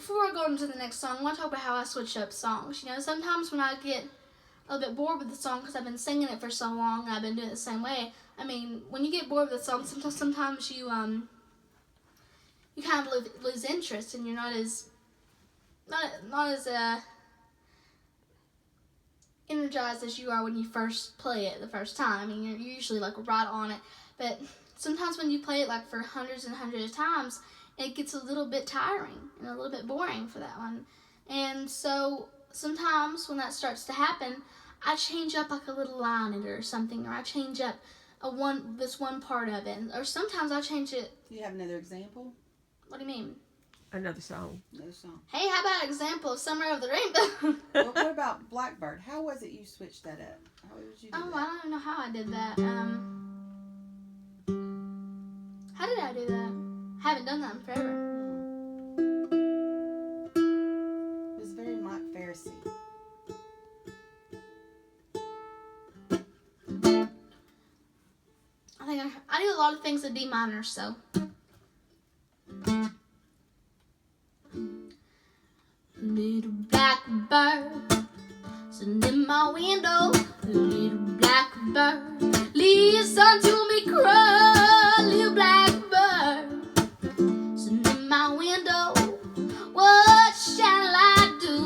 before I go into the next song, I want to talk about how I switch up songs. You know, sometimes when I get a little bit bored with the song because I've been singing it for so long and I've been doing it the same way. I mean, when you get bored with the song, sometimes you kind of lose interest and you're not as energized as you are when you first play it the first time. I mean, you're usually like right on it, but sometimes when you play it like for hundreds and hundreds of times, it gets a little bit tiring and a little bit boring for that one. And so sometimes when that starts to happen, I change up like a little line in it or something, or I change up this one part of it, or sometimes I'll change it. Do you have another example? What do you mean? Another song. Another song. Hey, how about an example of Summer of the Rainbow? Well, what about Blackbird? How was it you switched that up? How did you do that? I don't know how I did that. How did I do that? I haven't done that in forever. It was very Mike Pharisee. I do a lot of things in D minor, so. Little blackbird sitting in my window. Little blackbird, listen to me cry. Little blackbird sitting in my window. What shall I do?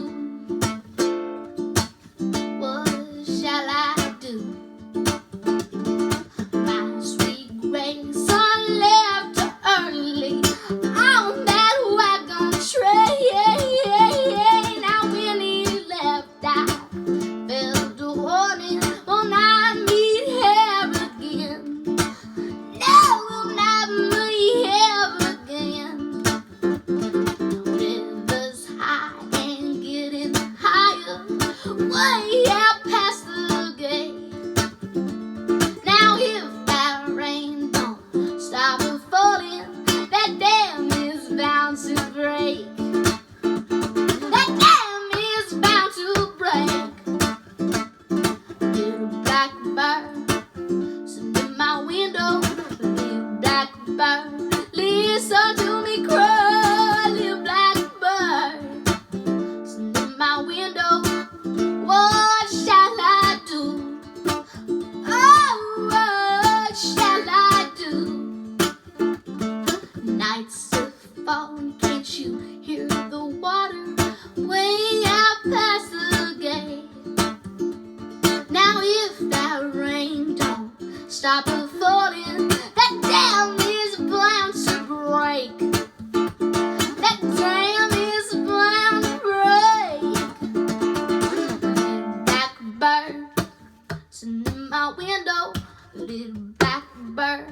What shall I do? My sweet gray son left early on that wagon train. Now when he left, I felt a warning. Will not meet her again. No, we'll not meet her again. Rivers high and getting higher, way out past the gate. Now if that rain don't stop falling, that dam is bound to break. That dam is bound to break. Little blackbird sitting in my window. Little blackbird, listen to me cry. Little blackbird sitting in my window. What shall I do? Oh, what shall I do? Nights are falling, can't you hear the water way out past the gate? Now if that rain don't stop falling, that dam is bound to break. That dam is bound to break. Blackbird sitting in my window. Little blackbird,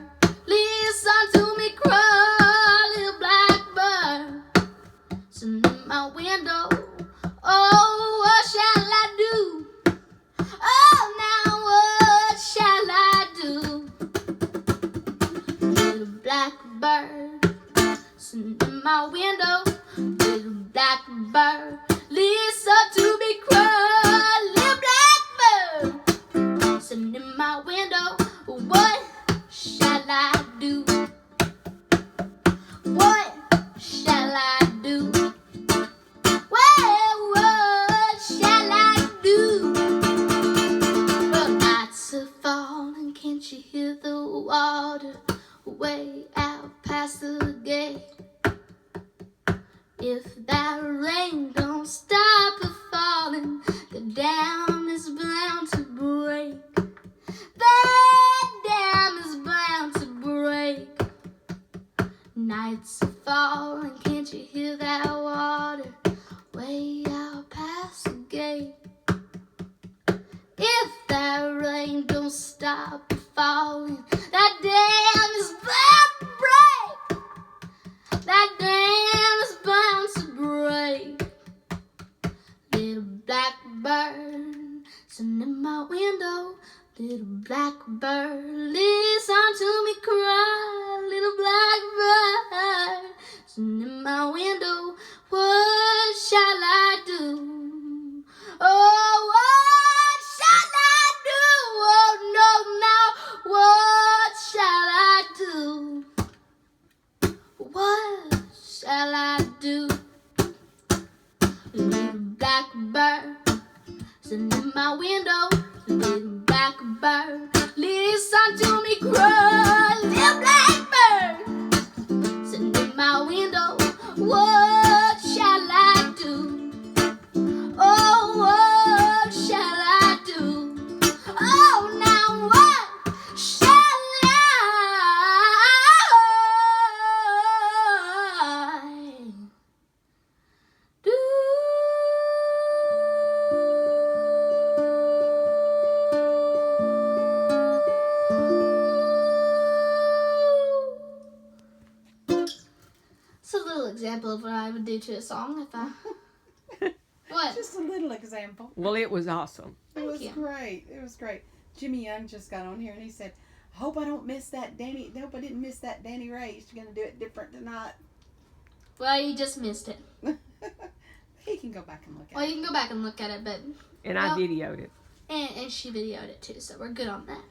listen to me cry. Little blackbird sitting in my window. Oh, what shall I do? Oh, now what shall I do? Little blackbird sitting in my window. Little blackbird, listen to me cry. Little blackbird sitting in my window. What shall I do? What shall I do? Well, what shall I do? Well, nights are falling, can't you hear the water way out past the gate? If that rain don't stop falling, the dam is bound to break. That dam is bound to break. Nights are falling, can't you hear that water way out past the gate? If that rain don't stop falling, that dam is bound to break. That dam is bound to break. Little blackbird sitting in my window. Little blackbird, listen to me cry. Little blackbird sitting in my window. What shall I do? Oh, what shall I do? Oh, no, now, what shall I do? What shall I do? blackbird sitting in my window. Little blackbird, listen to me cry. Little blackbird sitting in my window. What shall I do? Oh, what shall I do? Oh, now what shall I do? It's a little example of what I would do to a song if I. What? Just a little example. Well, it was awesome. It was you. great. It was great. Jimmy Young just got on here and he said, I hope I don't miss that Danny. I hope I didn't miss that Danny Ray. She's going to do it different tonight. Well, you just missed it. He can go back and look at Well, it. you can go back and look at it, but And I videoed it. and she videoed it too, so we're good on that.